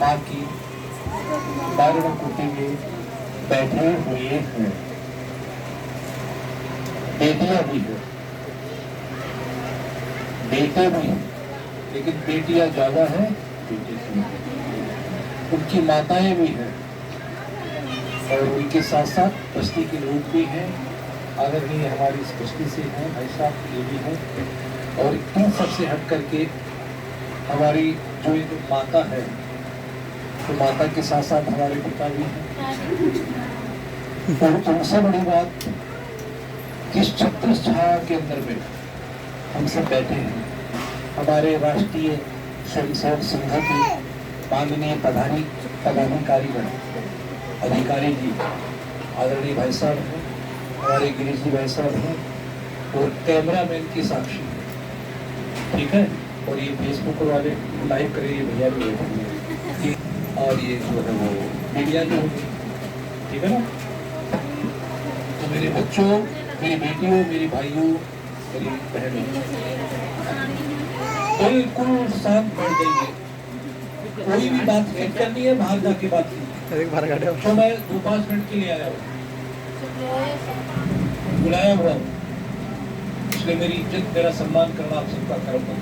माँ की दारुण कुटी में बैठे हुए हैं। बेटियां भी है, बेटे भी हैं, लेकिन बेटियां ज्यादा है, बेटे कम है। उनकी माताएं भी हैं और उनके साथ साथ बस्ती के लोग भी हैं। आदरणीय हमारी इस बस्ती से हैं, भाई साहब ये भी हैं। और इन सबसे हट करके हमारी जो एक माता है, तो माता के साथ साथ हमारे पिता भी हैं। और उनसे बड़ी बात, इस छत्र छाया के अंदर में हम सब बैठे हैं। हमारे राष्ट्रीय स्वयंसेवक संघ के माननीय पदाधिकारीगण, अधिकारी जी, आदरणीय भाई साहब हैं, हमारे गिरीश जी भाई साहब हैं और कैमरामैन की साक्षी है, ठीक है। और ये फेसबुक वाले लाइव करे, ये भैया भी है, और ये जो है वो मीडिया जो होगी, ठीक है ना। तो मेरे बच्चों, मेरी बेटियों, मेरी भाइयों, मेरी बहनों, बिल्कुल शांत बैठ जाइए। कोई भी बात नहीं करनी है, बाहर जाके बात कीजिए। तो मैं 2-5 मिनट के लिए आया हूँ, बुलाया हुआ हूँ, इसलिए मेरी इज्जत, मेरा सम्मान करना आप सबका कर्म है।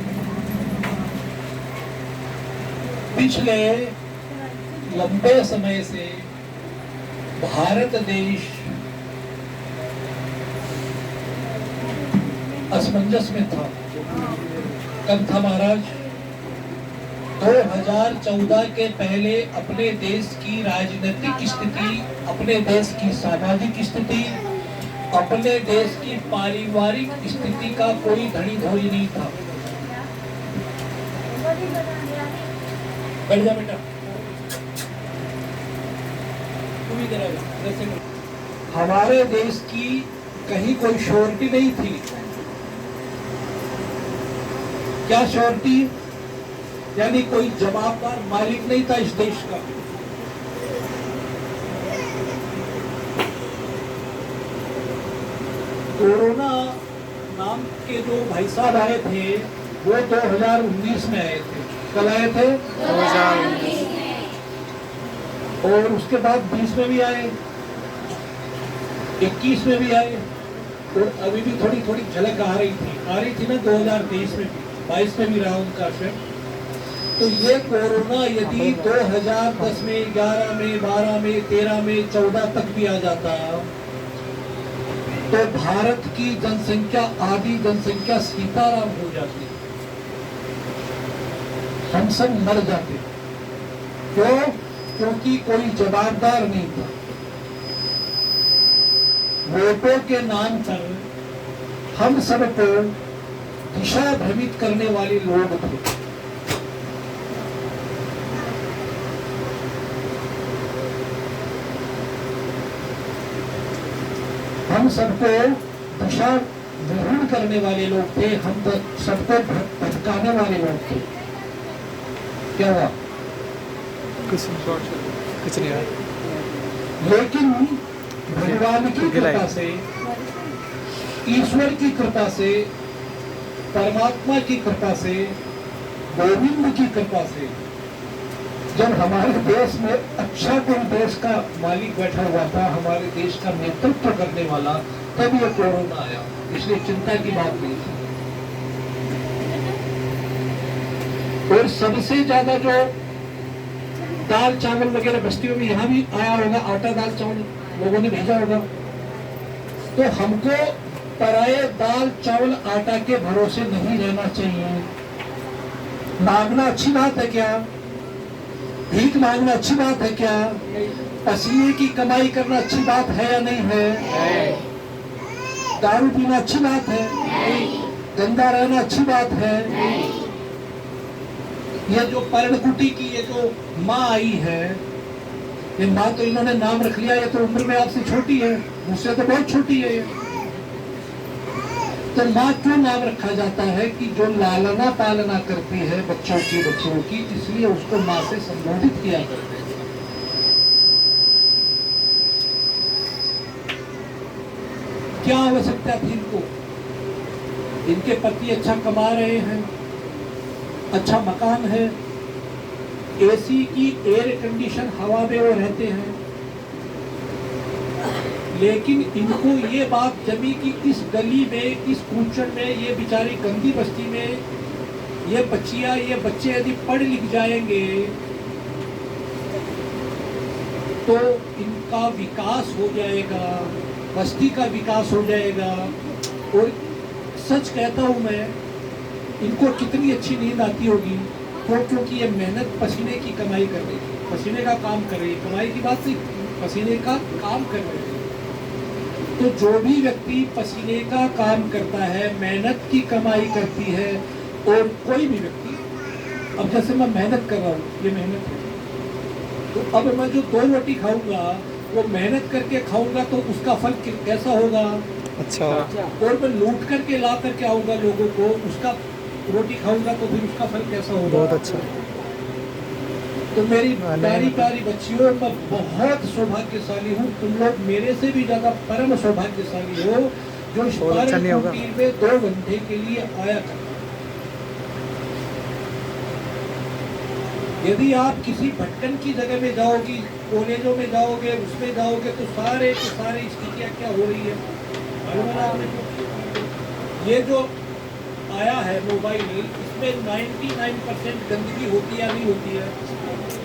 पिछले लंबे समय से भारत देश असमंजस में था। कब था महाराज? 2014 के पहले अपने देश की राजनीतिक स्थिति, अपने देश की सामाजिक स्थिति, अपने देश की पारिवारिक स्थिति का कोई धनी धोरी नहीं था। बैठ जा बेटा, तुम ही करेगा। हमारे देश की कहीं कोई श्योरिटी नहीं थी। क्या श्योरिटी? यानी कोई जवाबदार मालिक नहीं था इस देश का। कोरोना नाम के जो भाई साहब आए थे वो 2019 में आए थे। कल आए थे? 2019 में। और उसके बाद 20 में भी आए, 21 में भी आए, और अभी भी थोड़ी थोड़ी झलक आ रही थी ना 2023 में भी, 22 में भी रहा उनका असर। तो ये कोरोना यदि 2010 में, 11 में, 12 में, 13 में, 14 तक भी आ जाता तो भारत की जनसंख्या, आधी जनसंख्या सीताराम हो जाती, हम सब मर जाते। क्यों? क्योंकि कोई जवाबदार नहीं था। वोटों के नाम पर हम सबको दिशा भ्रमित करने वाले लोग थे। हम सबको दिशा विहीन करने वाले लोग थे, हम सबको भटकाने वाले लोग थे। क्या हुआ? कुछ नहीं हुआ। लेकिन भगवान की कृपा से, ईश्वर की कृपा से, परमात्मा की कृपा से, गोविंद की कृपा से, जब हमारे देश में अच्छा कोई देश का मालिक बैठा हुआ था, हमारे देश का नेतृत्व करने वाला, तब ये कोरोना आया। इसलिए चिंता की बात नहीं थी। और सबसे ज्यादा जो दाल चावल वगैरह बस्तियों में यहाँ भी आया होगा, आटा दाल चावल लोगों ने भेजा होगा, तो हमको पराये दाल चावल आटा के भरोसे नहीं रहना चाहिए। मांगना अच्छी बात है क्या? भीख मांगना अच्छी बात है क्या? पसीने की कमाई करना अच्छी बात है या नहीं है? दारू पीना अच्छी बात है? गंदा रहना अच्छी बात है? ये जो पर्णकुटी की ये जो माँ आई है, ये माँ तो इन्होंने नाम रख लिया, ये तो उम्र में आपसे छोटी है, मुझसे तो बहुत छोटी है। तो माँ क्यों नाम रखा जाता है? कि जो लालना पालना करती है बच्चों की, इसलिए उसको माँ से संबोधित किया करते हैं। क्या आवश्यकता थी इनको? इनके पति अच्छा कमा रहे हैं, अच्छा मकान है, एसी की एयर कंडीशन हवा में वो रहते हैं, लेकिन इनको ये बात जमी कि इस गली में, इस कूचड़ में, ये बेचारी गंदी बस्ती में ये बच्चियां, ये बच्चे यदि पढ़ लिख जाएंगे तो इनका विकास हो जाएगा, बस्ती का विकास हो जाएगा। और सच कहता हूं मैं, इनको कितनी अच्छी नींद आती होगी, क्योंकि ये मेहनत पसीने की कमाई कर रही है, पसीने का काम कर रही है, कमाई की बात नहीं, पसीने का काम कर रही है। तो जो भी व्यक्ति पसीने का काम करता है, मेहनत की कमाई करती है, और कोई भी व्यक्ति, अब जैसे मैं मेहनत कर रहा हूँ, ये मेहनत है, तो अब मैं जो 2 रोटी खाऊंगा वो मेहनत करके खाऊंगा तो उसका फल कैसा होगा? अच्छा। और मैं लूट करके ला करके आऊंगा लोगों को, उसका रोटी खाऊंगा तो फिर उसका फल कैसा होगा? बहुत अच्छा। तो मेरी प्यारी प्यारी बच्चियों, मैं बहुत सौभाग्यशाली हूँ, तुम लोग मेरे से भी ज्यादा परम सौभाग्यशाली हो जो इस कुटीर में 2 घंटे के लिए आया करते। यदि आप किसी भटकन की जगह में जाओगी, कॉलेजों में जाओगे, उसमें जाओगे, तो सारे की सारी स्थितियाँ क्या हो रही है मालूम है आपने? ये जो आया है मोबाइल, इसमें 99% गंदगी होती है या नहीं होती है?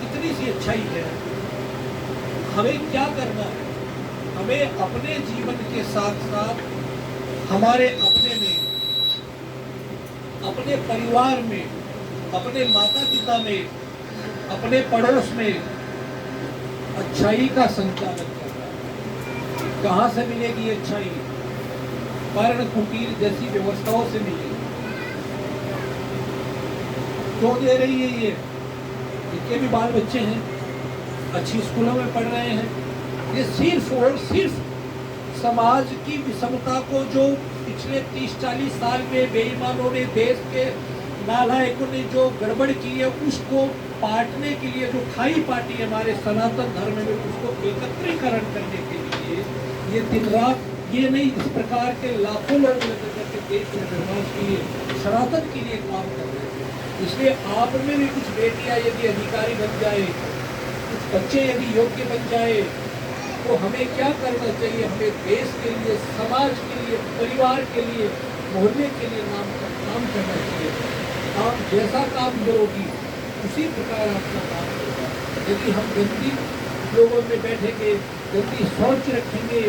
इतनी सी अच्छाई है। हमें क्या करना है? हमें अपने जीवन के साथ साथ हमारे अपने में, अपने परिवार में, अपने माता पिता में, अपने पड़ोस में अच्छाई का संचालन करना है। कहाँ से मिलेगी ये अच्छाई? पर्ण कुटीर जैसी व्यवस्थाओं से मिलेगी। क्यों दे रही है ये? इनके भी बाल बच्चे हैं, अच्छी स्कूलों में पढ़ रहे हैं। ये सिर्फ और सिर्फ समाज की विषमता को, जो पिछले 30-40 साल में बेईमानों ने, देश के नालायकों ने जो गड़बड़ की है, उसको पाटने के लिए, जो खाई पार्टी है हमारे सनातन धर्म में, उसको एकत्रीकरण करने के लिए ये दिन रात, ये नहीं, इस प्रकार के लाखों लोग मिलकर करके देश के निर्माण के लिए, सनातन के लिए काम कर रहे हैं। इसलिए आप में भी कुछ बेटियां यदि अधिकारी बन जाए, कुछ बच्चे यदि योग्य बन जाए, तो हमें क्या करना चाहिए? हमें देश के लिए, समाज के लिए, परिवार के लिए, मोहल्ले के लिए काम करना चाहिए। आप जैसा काम करोगी उसी प्रकार आपका काम होगा। यदि हम गंदी लोगों में बैठेंगे, गंदी सोच रखेंगे,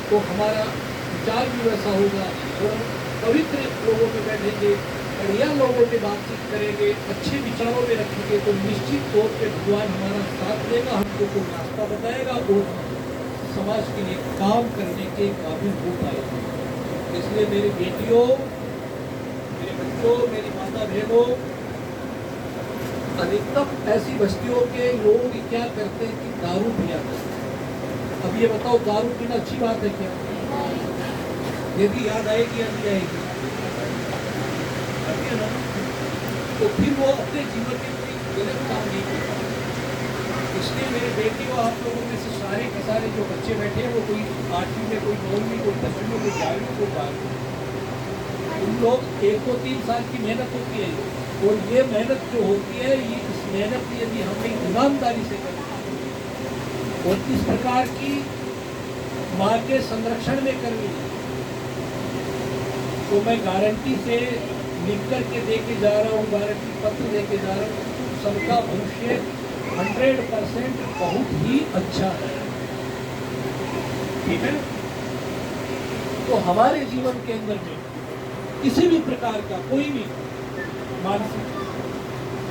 तो हमारा विचार भी वैसा होगा। और हम पवित्र लोगों में बैठेंगे, बढ़िया लोगों में बातचीत करेंगे, अच्छे विचारों में रखेंगे, तो निश्चित तौर पे भगवान हमारा साथ देगा, हमको कोई रास्ता बताएगा और समाज के लिए काम करने के काबिल हो पाएगा। इसलिए मेरी बेटियों, मेरे बच्चों, मेरी माता बहनों, अधिकतम ऐसी बस्तियों के लोग क्या करते हैं कि दारू पिया करते हैं। अब ये बताओ, दारू पीना अच्छी बात है क्या? यदि याद आएगी या नहीं आएगी? तो फिर वो अपने जीवन में कोई गलत काम नहीं करता। इसलिए मेरे बेटियों, आप लोगों में से सारे के सारे जो बच्चे बैठे हैं, वो कोई 8वीं में, कोई 9वीं, कोई 10वीं में, कोई 11वीं, कोई 12वीं, उन लोग 1-3 साल की मेहनत होती है, और ये मेहनत जो होती है, ये इस मेहनत यदि हमने ईमानदारी से करें और इस प्रकार की माँ के संरक्षण में करनी, तो मैं गारंटी से लिख करके दे के जा रहा हूँ, गारंटी पत्र दे के जा रहा हूँ, सबका भविष्य 100% बहुत ही अच्छा है। ठीक है? तो हमारे जीवन के अंदर में किसी भी प्रकार का कोई भी मानसिक,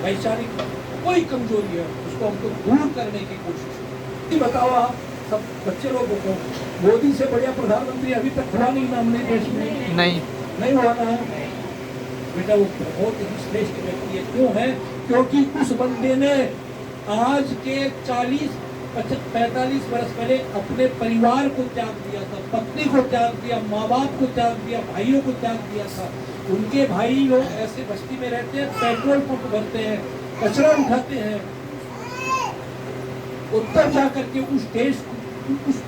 वैचारिक कोई कमजोरी है, उसको हमको दूर करने की कोशिश करें। बताओ आप सब बच्चे लोगों को, मोदी से बढ़िया प्रधानमंत्री अभी तक हुआ नहीं ना हमने देश में? नहीं हुआ ना बेटा। वो बहुत ही श्रेष्ठ व्यक्ति है। क्यों है? क्योंकि उस बंदे ने आज के 40-45 वर्ष पहले अपने परिवार को त्याग दिया था, पत्नी को त्याग दिया, माँ बाप को त्याग दिया, भाइयों को त्याग दिया था। उनके भाई लोग ऐसे बस्ती में रहते हैं, पेट्रोल पंप भरते हैं, कचरा उठाते हैं, और तब जाकर के उस देश, उस